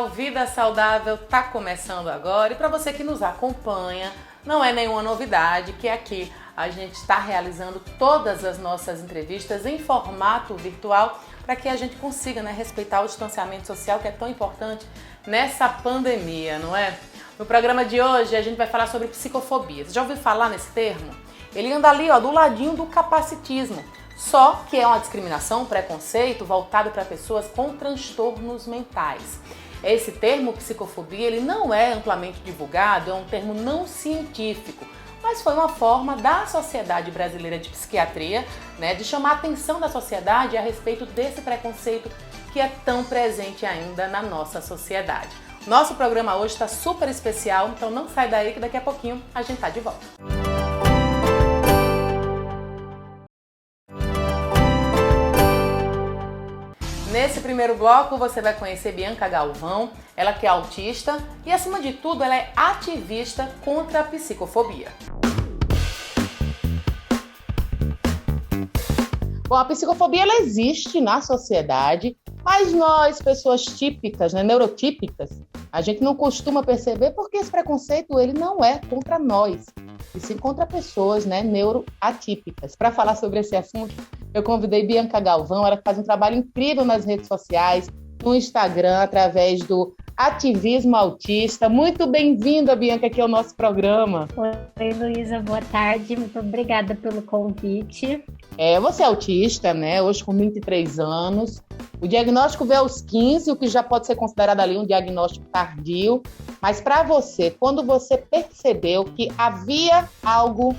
pessoal, Vida Saudável está começando agora e para você que nos acompanha, não é nenhuma novidade que aqui a gente está realizando todas as nossas entrevistas em formato virtual para que a gente consiga, respeitar o distanciamento social que é tão importante nessa pandemia, não é? No programa de hoje a gente vai falar sobre psicofobia. Você já ouviu falar nesse termo? Ele anda ali, do ladinho do capacitismo. Só que é uma discriminação, um preconceito voltado para pessoas com transtornos mentais. Esse termo, psicofobia, ele não é amplamente divulgado, é um termo não científico, mas foi uma forma da Sociedade Brasileira de Psiquiatria, de chamar a atenção da sociedade a respeito desse preconceito que é tão presente ainda na nossa sociedade. Nosso programa hoje está super especial, então não sai daí que daqui a pouquinho a gente está de volta. Nesse primeiro bloco você vai conhecer Bianca Galvão, ela que é autista e acima de tudo ela é ativista contra a psicofobia. Bom, a psicofobia ela existe na sociedade, mas nós, pessoas típicas, neurotípicas, a gente não costuma perceber porque esse preconceito ele não é contra nós, e sim contra pessoas neuroatípicas. Para falar sobre esse assunto, eu convidei Bianca Galvão, ela faz um trabalho incrível nas redes sociais, no Instagram, através do Ativismo Autista. Muito bem-vinda, Bianca, aqui ao nosso programa. Oi, Luísa, boa tarde. Muito obrigada pelo convite. Você é autista, hoje com 23 anos. O diagnóstico veio aos 15, o que já pode ser considerado ali um diagnóstico tardio. Mas para você, quando você percebeu que havia algo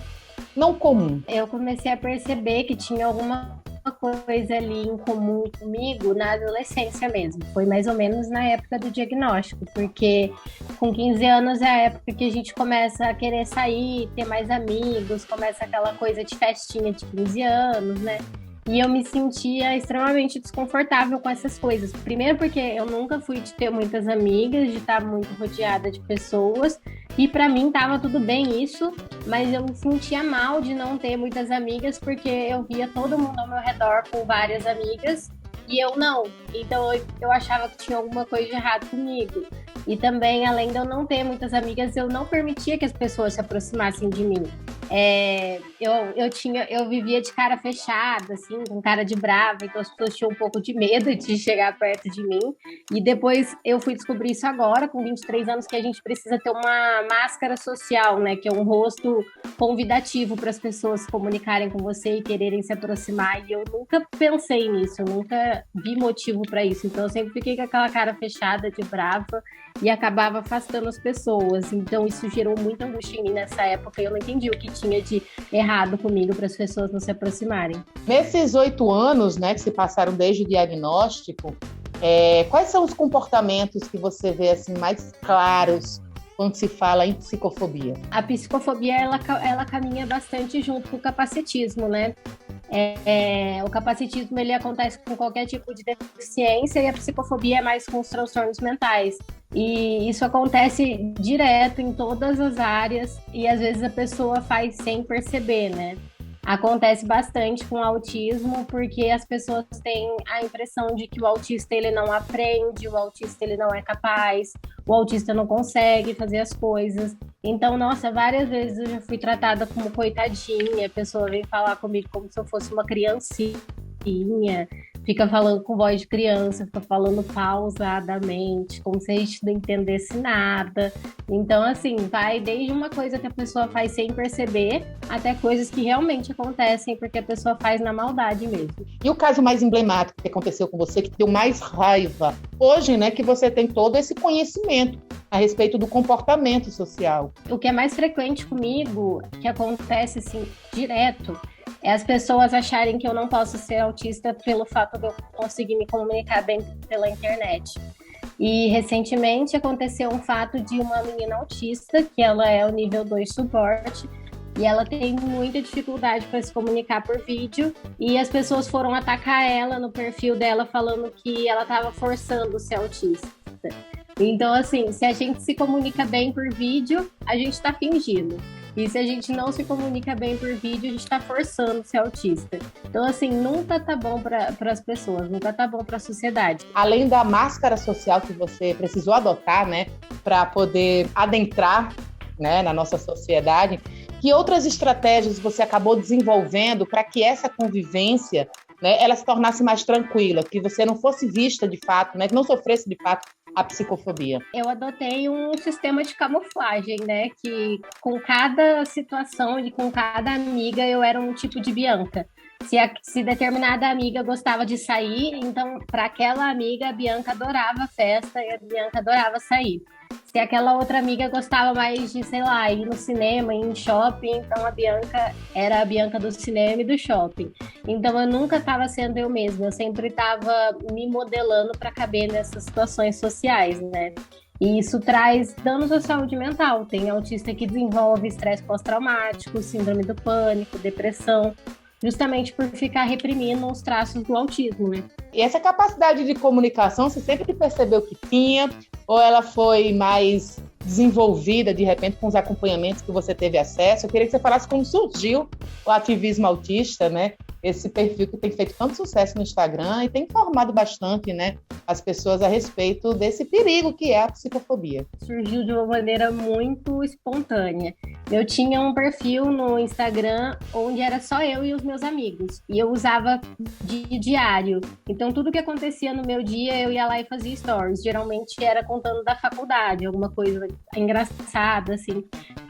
não comum? Eu comecei a perceber que tinha alguma coisa ali em comum comigo na adolescência mesmo. Foi mais ou menos na época do diagnóstico, porque com 15 anos é a época que a gente começa a querer sair, ter mais amigos, começa aquela coisa de festinha de 15 anos, E eu me sentia extremamente desconfortável com essas coisas. Primeiro porque eu nunca fui de ter muitas amigas, de estar muito rodeada de pessoas. E pra mim tava tudo bem isso, mas eu me sentia mal de não ter muitas amigas porque eu via todo mundo ao meu redor com várias amigas e eu não. Então eu achava que tinha alguma coisa de errado comigo. E também, além de eu não ter muitas amigas, eu não permitia que as pessoas se aproximassem de mim. Eu vivia de cara fechada, assim, com cara de brava, então as pessoas tinham um pouco de medo de chegar perto de mim. E depois eu fui descobrir isso agora, com 23 anos, que a gente precisa ter uma máscara social, que é um rosto convidativo para as pessoas se comunicarem com você e quererem se aproximar. E eu nunca pensei nisso, eu nunca vi motivo para isso. Então eu sempre fiquei com aquela cara fechada, de brava, e acabava afastando as pessoas. Então isso gerou muita angústia em mim nessa época e eu não entendi o que tinha de errado comigo para as pessoas não se aproximarem. Nesses 8 anos, que se passaram desde o diagnóstico, quais são os comportamentos que você vê assim mais claros quando se fala em psicofobia? A psicofobia, ela caminha bastante junto com o capacitismo, O capacitismo, ele acontece com qualquer tipo de deficiência e a psicofobia é mais com os transtornos mentais. E isso acontece direto em todas as áreas e às vezes a pessoa faz sem perceber, Acontece bastante com o autismo porque as pessoas têm a impressão de que o autista ele não aprende, o autista ele não é capaz, o autista não consegue fazer as coisas. Então, várias vezes eu já fui tratada como coitadinha, a pessoa vem falar comigo como se eu fosse uma criancinha, fica falando com voz de criança, fica falando pausadamente, como se a gente não entendesse nada. Então, assim, vai desde uma coisa que a pessoa faz sem perceber, até coisas que realmente acontecem porque a pessoa faz na maldade mesmo. E o caso mais emblemático que aconteceu com você, que deu mais raiva, hoje, que você tem todo esse conhecimento a respeito do comportamento social? O que é mais frequente comigo, que acontece, assim, direto, é as pessoas acharem que eu não posso ser autista pelo fato de eu conseguir me comunicar bem pela internet. E recentemente aconteceu um fato de uma menina autista, que ela é o nível 2 suporte, e ela tem muita dificuldade para se comunicar por vídeo, e as pessoas foram atacar ela no perfil dela falando que ela estava forçando ser autista. Então, assim, se a gente se comunica bem por vídeo, a gente está fingindo. E se a gente não se comunica bem por vídeo, a gente está forçando ser autista. Então, assim, nunca tá bom para as pessoas, nunca tá bom para a sociedade. Além da máscara social que você precisou adotar, né, para poder adentrar, né, na nossa sociedade, que outras estratégias você acabou desenvolvendo para que essa convivência, né, ela se tornasse mais tranquila, que você não fosse vista de fato, né, que não sofresse de fato a psicofobia? Eu adotei um sistema de camuflagem, né, que com cada situação e com cada amiga eu era um tipo de Bianca. Se determinada amiga gostava de sair, então para aquela amiga a Bianca adorava festa e a Bianca adorava sair. Se aquela outra amiga gostava mais de, sei lá, ir no cinema, ir em shopping, então a Bianca era a Bianca do cinema e do shopping. Então eu nunca estava sendo eu mesma, eu sempre estava me modelando para caber nessas situações sociais, né? E isso traz danos à saúde mental. Tem autista que desenvolve estresse pós-traumático, síndrome do pânico, depressão, justamente por ficar reprimindo os traços do autismo, né? E essa capacidade de comunicação, você sempre percebeu que tinha, ou ela foi mais desenvolvida, de repente, com os acompanhamentos que você teve acesso? Eu queria que você falasse como surgiu o ativismo autista, né? Esse perfil que tem feito tanto sucesso no Instagram e tem informado bastante, né, as pessoas a respeito desse perigo que é a psicofobia. Surgiu de uma maneira muito espontânea. Eu tinha um perfil no Instagram onde era só eu e os meus amigos. E eu usava de diário. Então, tudo que acontecia no meu dia, eu ia lá e fazia stories. Geralmente era contando da faculdade, alguma coisa engraçada, assim.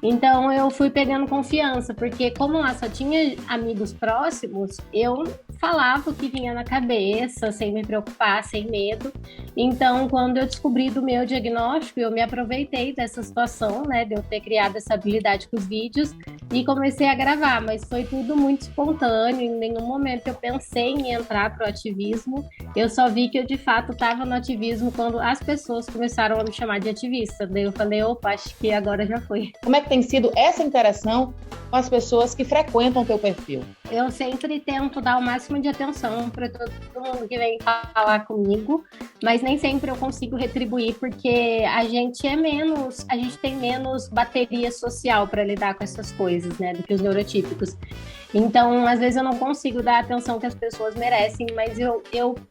Então, eu fui pegando confiança, porque como lá só tinha amigos próximos, eu falava o que vinha na cabeça, sem me preocupar, sem medo. Então, quando eu descobri do meu diagnóstico, eu me aproveitei dessa situação, né, de eu ter criado essa habilidade com os vídeos e comecei a gravar, mas foi tudo muito espontâneo, em nenhum momento eu pensei em entrar pro ativismo. Eu só vi que eu, de fato, estava no ativismo quando as pessoas começaram a me chamar de ativista. Daí eu falei, opa, acho que agora já foi. Como é que tem sido essa interação com as pessoas que frequentam o teu perfil? Eu sempre tento dar o máximo de atenção para todo mundo que vem falar comigo, mas nem sempre eu consigo retribuir, porque a gente tem menos bateria social para lidar com essas coisas, né, do que os neurotípicos. Então, às vezes eu não consigo dar a atenção que as pessoas merecem, mas eu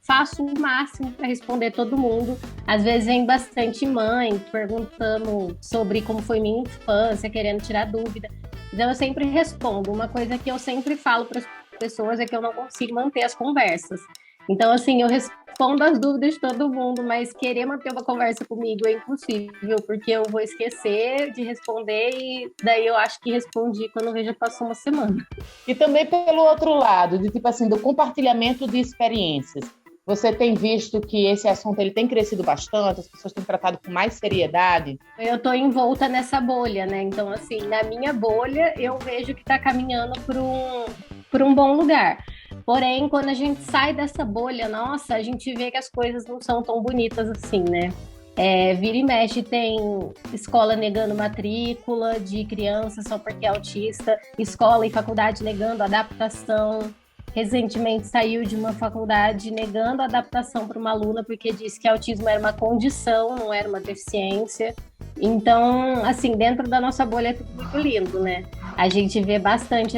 faço o máximo para responder todo mundo. Às vezes vem bastante mãe perguntando sobre como foi minha infância, querendo tirar dúvida. Então eu sempre respondo. Uma coisa que eu sempre falo para as pessoas é que eu não consigo manter as conversas. Então, assim, eu respondo as dúvidas de todo mundo, mas querer manter uma conversa comigo é impossível, porque eu vou esquecer de responder e daí eu acho que respondi quando vejo passou uma semana. E também pelo outro lado, de tipo assim, do compartilhamento de experiências. Você tem visto que esse assunto ele tem crescido bastante, as pessoas têm tratado com mais seriedade? Eu estou envolta nessa bolha, né? Então, assim, na minha bolha, eu vejo que está caminhando por um bom lugar. Porém, quando a gente sai dessa bolha, nossa, a gente vê que as coisas não são tão bonitas assim, né? Vira e mexe, tem escola negando matrícula de criança só porque é autista, escola e faculdade negando adaptação. Recentemente saiu de uma faculdade negando a adaptação para uma aluna porque disse que autismo era uma condição, não era uma deficiência. Então, assim, dentro da nossa bolha é tudo muito lindo, né? A gente vê bastante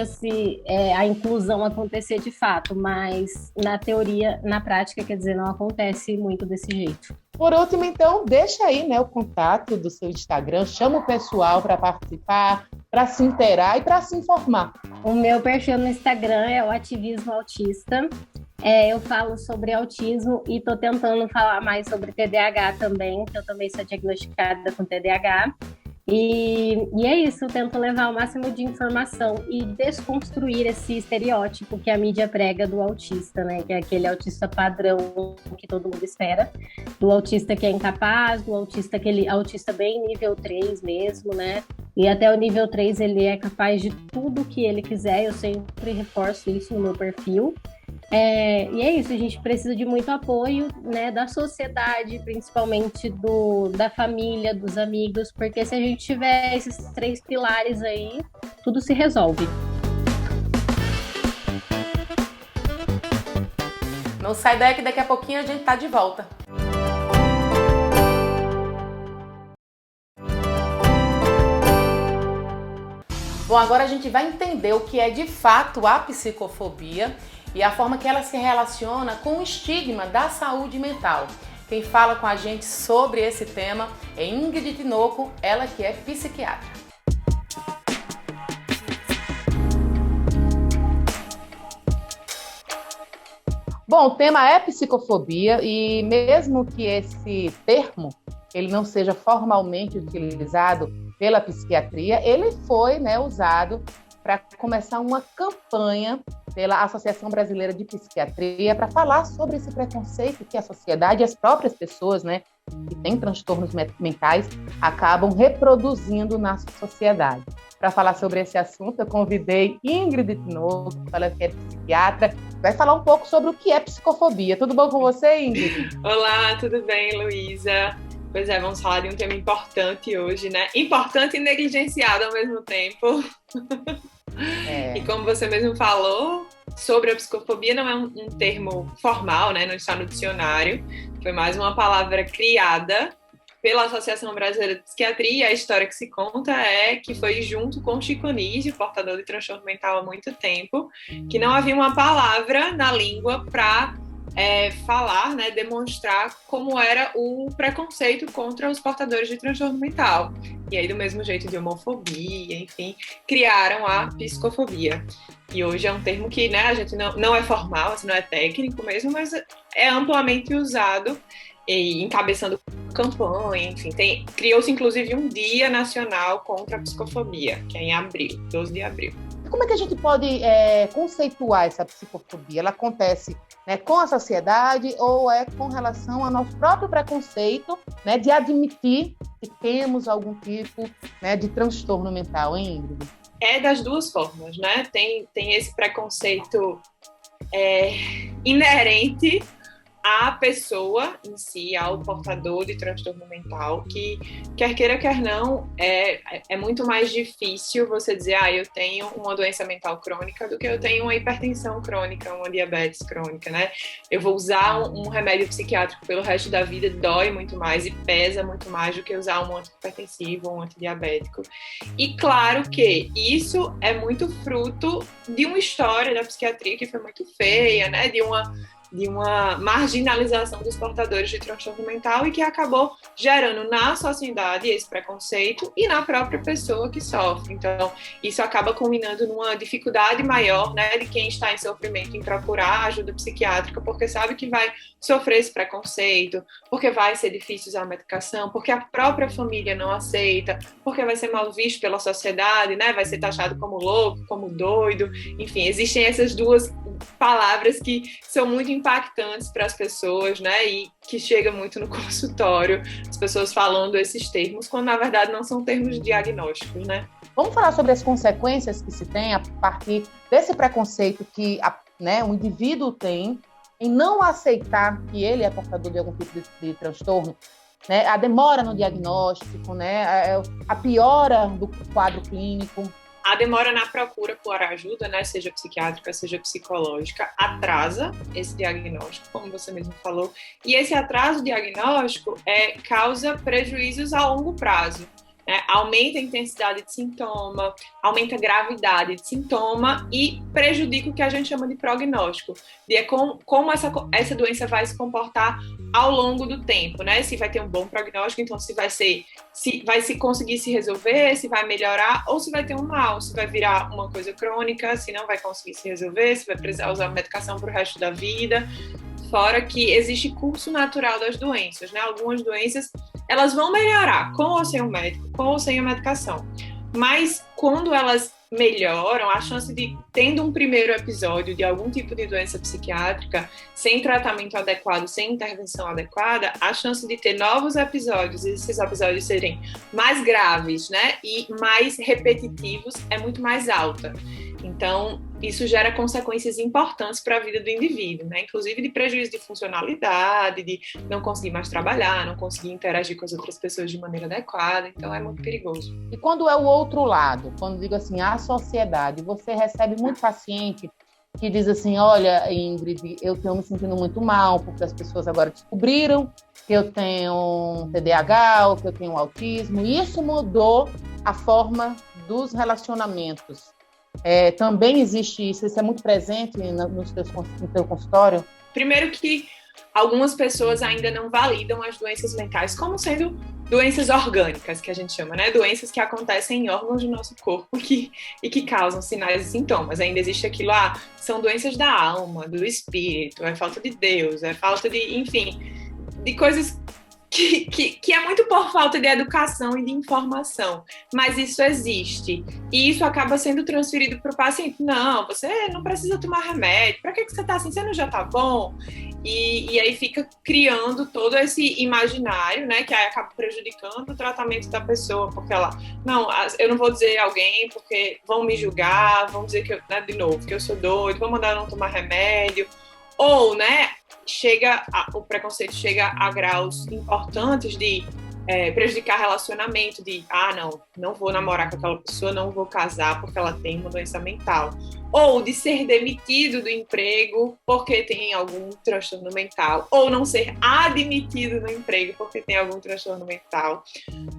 a inclusão acontecer de fato, mas na teoria, na prática, quer dizer, não acontece muito desse jeito. Por último, então, deixa aí, né, o contato do seu Instagram, chama o pessoal para participar, para se inteirar e para se informar. O meu perfil no Instagram é o Ativismo Autista. Eu falo sobre autismo e estou tentando falar mais sobre TDAH também, que eu também sou diagnosticada com TDAH. E é isso, eu tento levar o máximo de informação e desconstruir esse estereótipo que a mídia prega do autista, né? Que é aquele autista padrão que todo mundo espera, do autista que é incapaz, do autista autista bem nível 3 mesmo, né? E até o nível 3 ele é capaz de tudo que ele quiser, eu sempre reforço isso no meu perfil. E é isso, a gente precisa de muito apoio, né, da sociedade, principalmente da família, dos amigos, porque se a gente tiver esses 3 pilares aí, tudo se resolve. Não sai daí que daqui a pouquinho a gente tá de volta. Bom, agora a gente vai entender o que é de fato a psicofobia e a forma que ela se relaciona com o estigma da saúde mental. Quem fala com a gente sobre esse tema é Ingrid Tinoco, ela que é psiquiatra. Bom, o tema é psicofobia e mesmo que esse termo ele não seja formalmente utilizado pela psiquiatria, ele foi, usado para começar uma campanha pela Associação Brasileira de Psiquiatria para falar sobre esse preconceito que a sociedade e as próprias pessoas, que têm transtornos mentais, acabam reproduzindo na sociedade. Para falar sobre esse assunto, eu convidei Ingrid Tinoco, ela que é psiquiatra, vai falar um pouco sobre o que é psicofobia. Tudo bom com você, Ingrid? Olá, tudo bem, Luísa? Pois é, vamos falar de um tema importante hoje, né? Importante e negligenciado ao mesmo tempo. E como você mesmo falou, sobre a psicofobia não é um termo formal, né? Não está no dicionário. Foi mais uma palavra criada pela Associação Brasileira de Psiquiatria. A história que se conta é que foi junto com Chico Anísio, portador de transtorno mental há muito tempo, que não havia uma palavra na língua para falar, demonstrar como era o preconceito contra os portadores de transtorno mental. E aí, do mesmo jeito de homofobia, enfim, criaram a psicofobia. E hoje é um termo que, a gente não é formal, não é técnico mesmo, mas é amplamente usado e encabeçando campanha, enfim. Criou-se, inclusive, um Dia Nacional contra a Psicofobia, que é em abril, 12 de abril. Como é que a gente pode conceituar essa psicofobia? Ela acontece com a sociedade ou é com relação ao nosso próprio preconceito de admitir que temos algum tipo de transtorno mental, hein, Ingrid? É das duas formas, Tem esse preconceito inerente à pessoa em si, ao portador de transtorno mental, que quer queira, quer não, é muito mais difícil você dizer, eu tenho uma doença mental crônica do que eu tenho uma hipertensão crônica, uma diabetes crônica, Eu vou usar um remédio psiquiátrico pelo resto da vida, dói muito mais e pesa muito mais do que usar um antihipertensivo ou um antidiabético. E claro que isso é muito fruto de uma história da psiquiatria que foi muito feia, de uma marginalização dos portadores de transtorno mental e que acabou gerando na sociedade esse preconceito e na própria pessoa que sofre. Então, isso acaba culminando numa dificuldade maior, de quem está em sofrimento em procurar ajuda psiquiátrica, porque sabe que vai sofrer esse preconceito, porque vai ser difícil usar a medicação, porque a própria família não aceita, porque vai ser mal visto pela sociedade, vai ser taxado como louco, como doido. Enfim, existem essas duas palavras que são muito impactantes para as pessoas, e que chega muito no consultório, as pessoas falando esses termos, quando na verdade não são termos diagnósticos, Vamos falar sobre as consequências que se tem a partir desse preconceito que o indivíduo tem em não aceitar que ele é portador de algum tipo de transtorno, a demora no diagnóstico, a piora do quadro clínico. A demora na procura por ajuda, seja psiquiátrica, seja psicológica, atrasa esse diagnóstico, como você mesmo falou. E esse atraso diagnóstico causa prejuízos a longo prazo. Aumenta a intensidade de sintoma, aumenta a gravidade de sintoma e prejudica o que a gente chama de prognóstico, de como essa doença vai se comportar ao longo do tempo, se vai ter um bom prognóstico, então se vai se conseguir se resolver, se vai melhorar ou se vai ter um mal, se vai virar uma coisa crônica, se não vai conseguir se resolver, se vai precisar usar medicação para o resto da vida. Fora que existe curso natural das doenças, Algumas doenças, elas vão melhorar com ou sem o médico, com ou sem a medicação. Mas quando elas melhoram, a chance de, tendo um primeiro episódio de algum tipo de doença psiquiátrica, sem tratamento adequado, sem intervenção adequada, a chance de ter novos episódios, e esses episódios serem mais graves, e mais repetitivos, é muito mais alta. Então, isso gera consequências importantes para a vida do indivíduo, inclusive de prejuízo de funcionalidade, de não conseguir mais trabalhar, não conseguir interagir com as outras pessoas de maneira adequada. Então, é muito perigoso. E quando é o outro lado, quando digo assim, a sociedade, você recebe muito paciente que diz assim, olha, Ingrid, eu estou me sentindo muito mal, porque as pessoas agora descobriram que eu tenho TDAH ou que eu tenho autismo, e isso mudou a forma dos relacionamentos, também existe isso? Isso é muito presente no teu consultório? Primeiro que algumas pessoas ainda não validam as doenças mentais como sendo doenças orgânicas, que a gente chama, né? Doenças que acontecem em órgãos do nosso corpo e que causam sinais e sintomas. Ainda existe aquilo, são doenças da alma, do espírito, é falta de Deus, é falta de, enfim, de coisas que é muito por falta de educação e de informação, mas isso existe, e isso acaba sendo transferido para o paciente. Não, você não precisa tomar remédio, para que você está assim, você não já está bom? E aí fica criando todo esse imaginário, né, que aí acaba prejudicando o tratamento da pessoa, porque eu não vou dizer a alguém porque vão me julgar, vão dizer que de novo, que eu sou doido, vão mandar eu não tomar remédio, ou, né, o preconceito chega a graus importantes de prejudicar relacionamento, de, não vou namorar com aquela pessoa, não vou casar porque ela tem uma doença mental. Ou de ser demitido do emprego porque tem algum transtorno mental. Ou não ser admitido no emprego porque tem algum transtorno mental.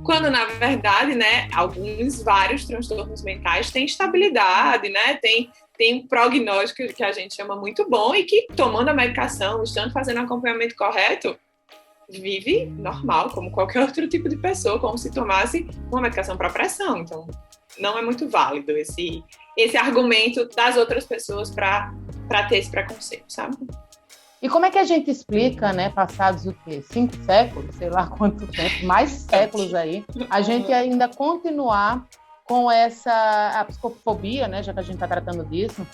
Quando, na verdade, né, vários transtornos mentais têm estabilidade, né, tem um prognóstico que a gente chama muito bom e que, tomando a medicação, estando fazendo o acompanhamento correto, vive normal, como qualquer outro tipo de pessoa, como se tomasse uma medicação para pressão. Então, não é muito válido esse argumento das outras pessoas para ter esse preconceito, sabe? E como é que a gente explica, né, passados 5 séculos, sei lá quanto tempo, mais séculos aí, a gente ainda continuar com a psicofobia, né, já que a gente está tratando disso,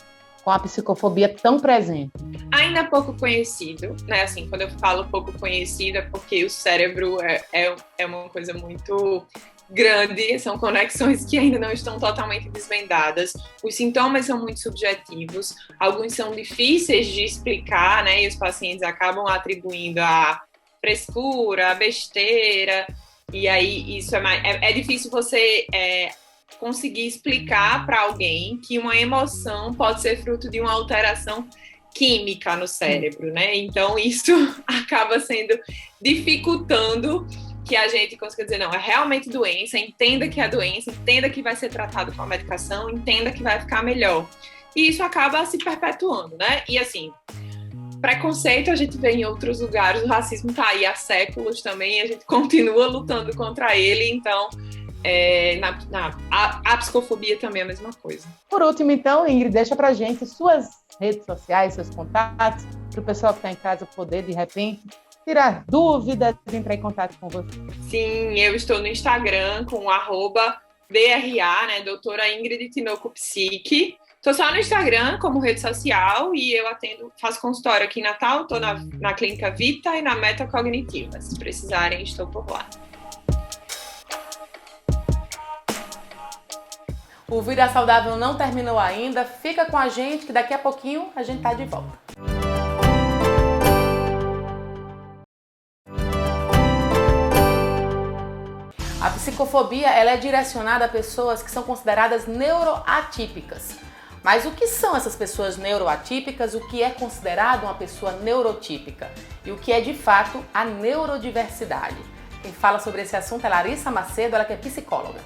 com a psicofobia tão presente? Ainda pouco conhecido, né? Assim, quando eu falo pouco conhecido é porque o cérebro é uma coisa muito grande, são conexões que ainda não estão totalmente desvendadas. Os sintomas são muito subjetivos, alguns são difíceis de explicar, né? E os pacientes acabam atribuindo a frescura, a besteira, e aí isso é difícil você conseguir explicar para alguém que uma emoção pode ser fruto de uma alteração química no cérebro, né? Então, isso acaba dificultando que a gente consiga dizer, não, é realmente doença, entenda que é doença, entenda que vai ser tratado com a medicação, entenda que vai ficar melhor. E isso acaba se perpetuando, né? E, assim, preconceito a gente vê em outros lugares, o racismo está aí há séculos também, a gente continua lutando contra ele, então a psicofobia também é a mesma coisa. Por último, então, Ingrid, deixa pra gente suas redes sociais, seus contatos, para o pessoal que está em casa poder, de repente, tirar dúvidas, entrar em contato com você. Sim, eu estou no Instagram com @DRA, né, doutora Ingrid Tinoco Psique. Estou só no Instagram como rede social e eu faço consultório aqui em Natal, estou na Clínica Vita e na Metacognitiva. Se precisarem, estou por lá. O Vida Saudável não terminou ainda. Fica com a gente que daqui a pouquinho a gente tá de volta. A psicofobia ela é direcionada a pessoas que são consideradas neuroatípicas. Mas o que são essas pessoas neuroatípicas? O que é considerado uma pessoa neurotípica? E o que é de fato a neurodiversidade? Quem fala sobre esse assunto é Larissa Macedo, ela que é psicóloga.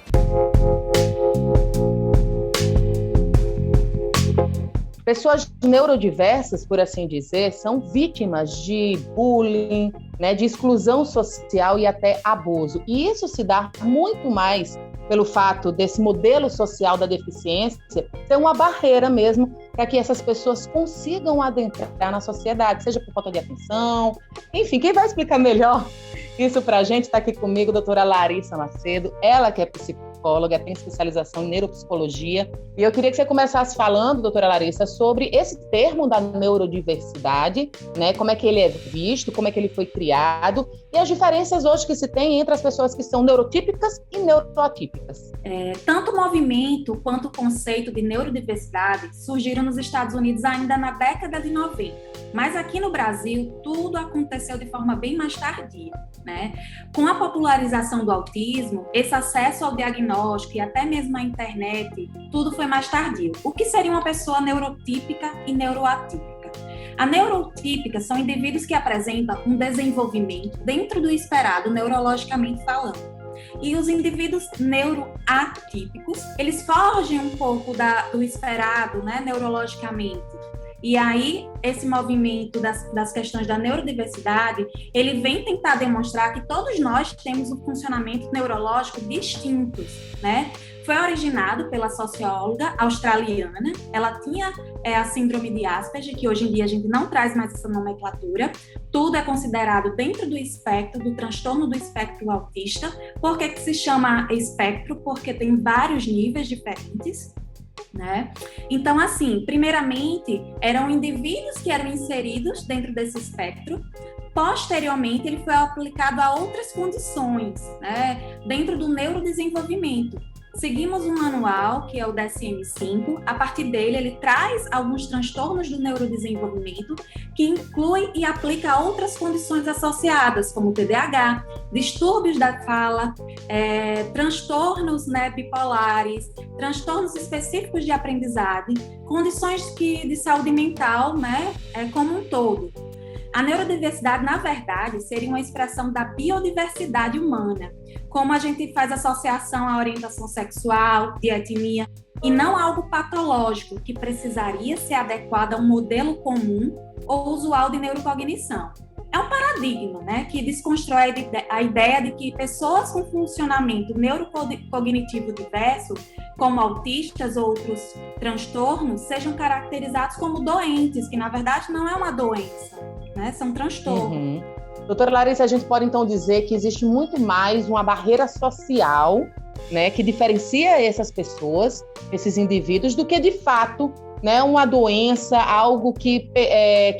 Pessoas neurodiversas, por assim dizer, são vítimas de bullying, né, de exclusão social e até abuso. E isso se dá muito mais pelo fato desse modelo social da deficiência ser uma barreira mesmo para que essas pessoas consigam adentrar na sociedade, seja por falta de atenção, enfim, quem vai explicar melhor isso para a gente está aqui comigo, a doutora Larissa Macedo, ela que é psicóloga, tem especialização em neuropsicologia, e eu queria que você começasse falando, doutora Larissa, sobre esse termo da neurodiversidade, né, como é que ele é visto, como é que ele foi criado, e as diferenças hoje que se tem entre as pessoas que são neurotípicas e neuroatípicas. Tanto o movimento quanto o conceito de neurodiversidade surgiram nos Estados Unidos ainda na década de 90, mas aqui no Brasil tudo aconteceu de forma bem mais tardia, né? Com a popularização do autismo, esse acesso ao diagnóstico e até mesmo à internet, tudo foi mais tardio. O que seria uma pessoa neurotípica e neuroatípica? A neurotípica são indivíduos que apresentam um desenvolvimento dentro do esperado neurologicamente falando. E os indivíduos neuroatípicos, eles fogem um pouco do esperado, né, neurologicamente. E aí, esse movimento das questões da neurodiversidade, ele vem tentar demonstrar que todos nós temos um funcionamento neurológico distintos, né? Foi originado pela socióloga australiana, ela tinha a síndrome de Asperger, que hoje em dia a gente não traz mais essa nomenclatura, tudo é considerado dentro do espectro, do transtorno do espectro autista. Por que se chama espectro? Porque tem vários níveis diferentes, né? Então, assim, primeiramente, eram indivíduos que eram inseridos dentro desse espectro. Posteriormente, ele foi aplicado a outras condições, né, dentro do neurodesenvolvimento. Seguimos um manual, que é o DSM-5. A partir dele, ele traz alguns transtornos do neurodesenvolvimento, que inclui e aplica outras condições associadas, como TDAH, distúrbios da fala, transtornos, né, bipolares, transtornos específicos de aprendizagem, condições de saúde mental, né, como um todo. A neurodiversidade, na verdade, seria uma expressão da biodiversidade humana, como a gente faz associação à orientação sexual, de etnia, e não algo patológico que precisaria ser adequado a um modelo comum ou usual de neurocognição. É um paradigma, né, que desconstrói a ideia de que pessoas com funcionamento neurocognitivo diverso, como autistas ou outros transtornos, sejam caracterizados como doentes, que na verdade não é uma doença, né, são transtornos. Doutora Larissa, a gente pode então dizer que existe muito mais uma barreira social, né, que diferencia essas pessoas, esses indivíduos, do que de fato, né, uma doença, algo que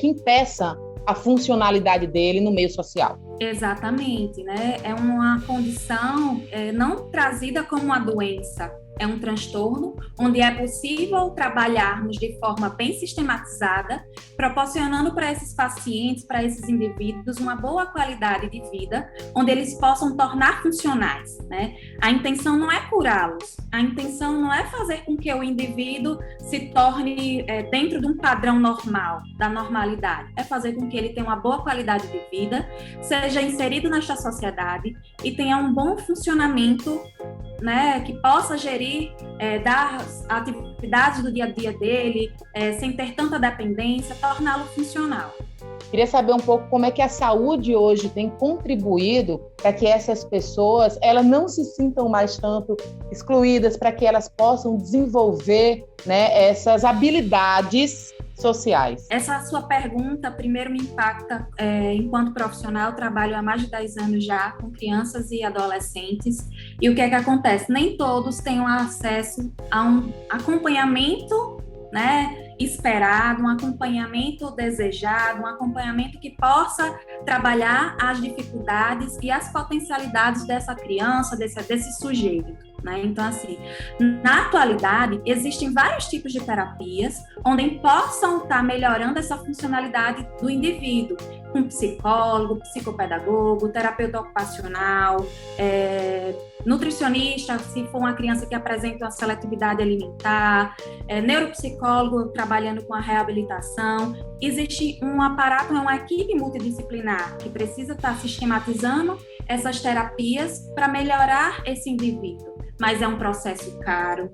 impeça a funcionalidade dele no meio social. Exatamente, né? É uma condição não trazida como uma doença, é um transtorno onde é possível trabalharmos de forma bem sistematizada, proporcionando para esses pacientes, para esses indivíduos, uma boa qualidade de vida, onde eles possam tornar funcionais, né? A intenção não é curá-los, a intenção não é fazer com que o indivíduo se torne dentro de um padrão normal, da normalidade, é fazer com que ele tenha uma boa qualidade de vida, seja inserido nesta sociedade e tenha um bom funcionamento, né, que possa gerir das atividades do dia a dia dele, sem ter tanta dependência, torná-lo funcional. Queria saber um pouco como é que a saúde hoje tem contribuído para que essas pessoas elas não se sintam mais tanto excluídas, para que elas possam desenvolver, né, essas habilidades sociais. Essa sua pergunta, primeiro, me impacta enquanto profissional. Eu trabalho há mais de 10 anos já com crianças e adolescentes. E o que é que acontece? Nem todos têm acesso a um acompanhamento, né, esperado, um acompanhamento desejado, um acompanhamento que possa trabalhar as dificuldades e as potencialidades dessa criança, desse sujeito, né? Então, assim, na atualidade, existem vários tipos de terapias onde possam estar melhorando essa funcionalidade do indivíduo, com psicólogo, psicopedagogo, terapeuta ocupacional, nutricionista, se for uma criança que apresenta uma seletividade alimentar, neuropsicólogo trabalhando com a reabilitação. Existe um aparato, uma equipe multidisciplinar que precisa estar sistematizando essas terapias para melhorar esse indivíduo. Mas é um processo caro,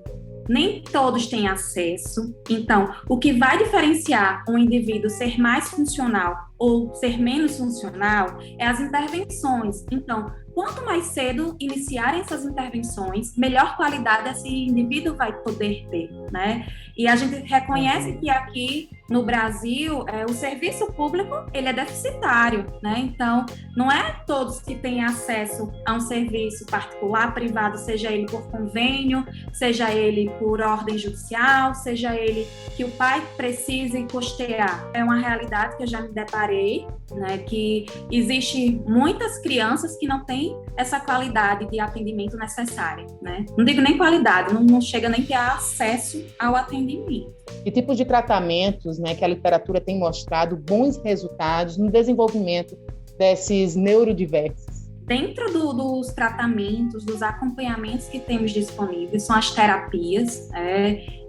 nem todos têm acesso. Então, o que vai diferenciar um indivíduo ser mais funcional ou ser menos funcional é as intervenções. Então, quanto mais cedo iniciarem essas intervenções, melhor qualidade esse indivíduo vai poder ter, né? E a gente reconhece que aqui no Brasil, o serviço público, ele é deficitário, né? Então, não é todos que têm acesso a um serviço particular, privado, seja ele por convênio, seja ele por ordem judicial, seja ele que o pai precise custear. É uma realidade que eu já me deparei, né? Que existe muitas crianças que não têm essa qualidade de atendimento necessária, né? Não digo nem qualidade, não chega nem a ter acesso ao atendimento. Que tipo de tratamentos, né, que a literatura tem mostrado bons resultados no desenvolvimento desses neurodiversos? Dentro dos tratamentos, dos acompanhamentos que temos disponíveis, são as terapias,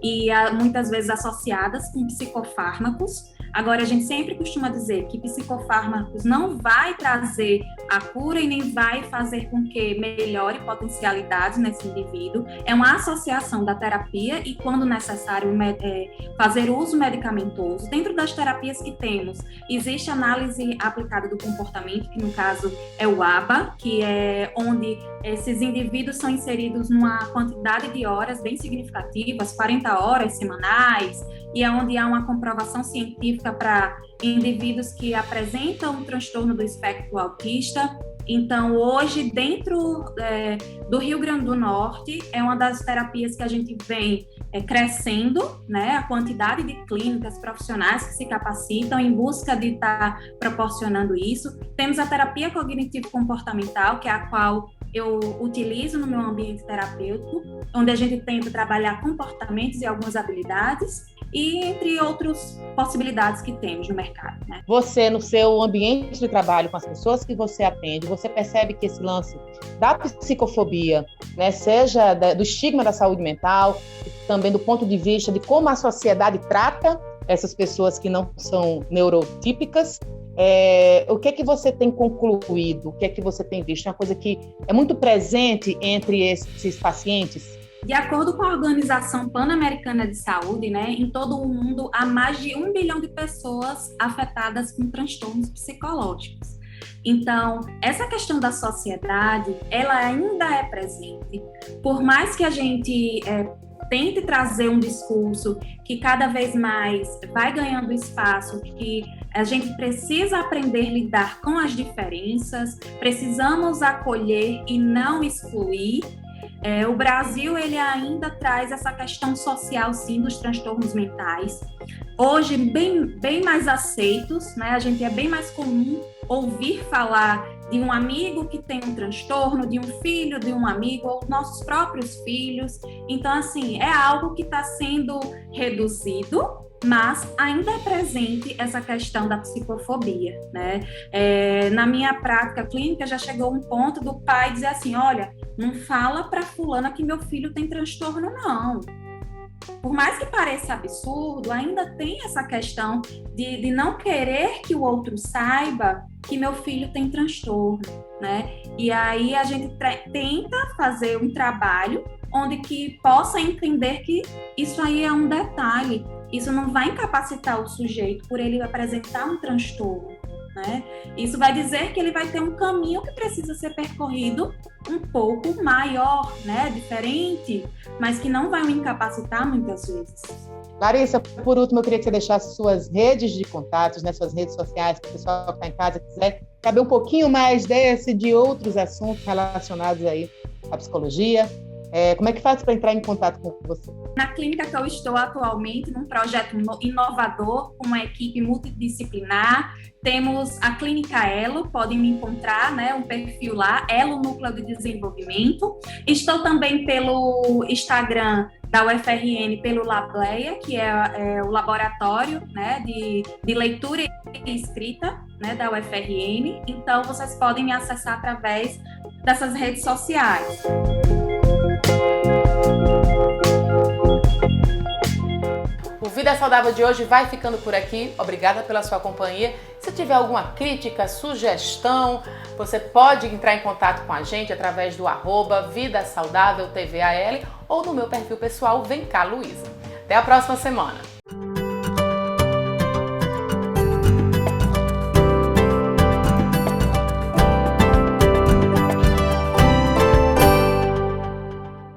e muitas vezes associadas com psicofármacos. Agora, a gente sempre costuma dizer que psicofármacos não vai trazer a cura e nem vai fazer com que melhore potencialidades nesse indivíduo. É uma associação da terapia e, quando necessário, fazer uso medicamentoso. Dentro das terapias que temos, existe análise aplicada do comportamento, que no caso é o ABA, que é onde esses indivíduos são inseridos numa quantidade de horas bem significativas, 40 horas semanais, e é onde há uma comprovação científica para indivíduos que apresentam um transtorno do espectro autista. Então, hoje, dentro do Rio Grande do Norte, é uma das terapias que a gente vem crescendo, né? A quantidade de clínicas profissionais que se capacitam em busca de estar proporcionando isso. Temos a terapia cognitivo-comportamental, que é a qual eu utilizo no meu ambiente terapêutico, onde a gente tenta trabalhar comportamentos e algumas habilidades, e entre outras possibilidades que temos no mercado, né? Você, no seu ambiente de trabalho, com as pessoas que você atende, você percebe que esse lance da psicofobia, né, seja do estigma da saúde mental, também do ponto de vista de como a sociedade trata essas pessoas que não são neurotípicas, o que é que você tem concluído, o que é que você tem visto? É uma coisa que é muito presente entre esses pacientes? De acordo com a Organização Pan-Americana de Saúde, né, em todo o mundo há mais de 1 bilhão de pessoas afetadas com transtornos psicológicos. Então, essa questão da sociedade, ela ainda é presente. Por mais que a gente tente trazer um discurso que cada vez mais vai ganhando espaço, que a gente precisa aprender a lidar com as diferenças, precisamos acolher e não excluir. O Brasil, ele ainda traz essa questão social, sim, dos transtornos mentais. Hoje, bem mais aceitos, né? A gente é bem mais comum ouvir falar de um amigo que tem um transtorno, de um filho de um amigo, ou nossos próprios filhos. Então, assim, é algo que está sendo reduzido, mas ainda é presente essa questão da psicofobia, né? Na minha prática clínica, já chegou um ponto do pai dizer assim, olha, não fala para fulana que meu filho tem transtorno, não. Por mais que pareça absurdo, ainda tem essa questão de não querer que o outro saiba que meu filho tem transtorno, né? E aí a gente tenta fazer um trabalho onde que possa entender que isso aí é um detalhe. Isso não vai incapacitar o sujeito por ele apresentar um transtorno, né? Isso vai dizer que ele vai ter um caminho que precisa ser percorrido um pouco maior, né? Diferente, mas que não vai o incapacitar muitas vezes. Larissa, por último, eu queria que você deixasse suas redes de contatos, né, suas redes sociais, para o pessoal que está em casa quiser saber um pouquinho mais de outros assuntos relacionados aí à psicologia. Como é que faz para entrar em contato com você? Na clínica que eu estou atualmente, num projeto inovador, com uma equipe multidisciplinar, temos a Clínica Elo, podem me encontrar, né, um perfil lá, Elo Núcleo de Desenvolvimento. Estou também pelo Instagram da UFRN, pelo Lableia, que é o laboratório, né, de leitura e escrita, né, da UFRN. Então, vocês podem me acessar através dessas redes sociais. O Vida Saudável de hoje vai ficando por aqui. Obrigada pela sua companhia. Se tiver alguma crítica, sugestão, você pode entrar em contato com a gente através do @VidaSaudávelTVAL ou no meu perfil pessoal Vem Cá Luísa. Até a próxima semana.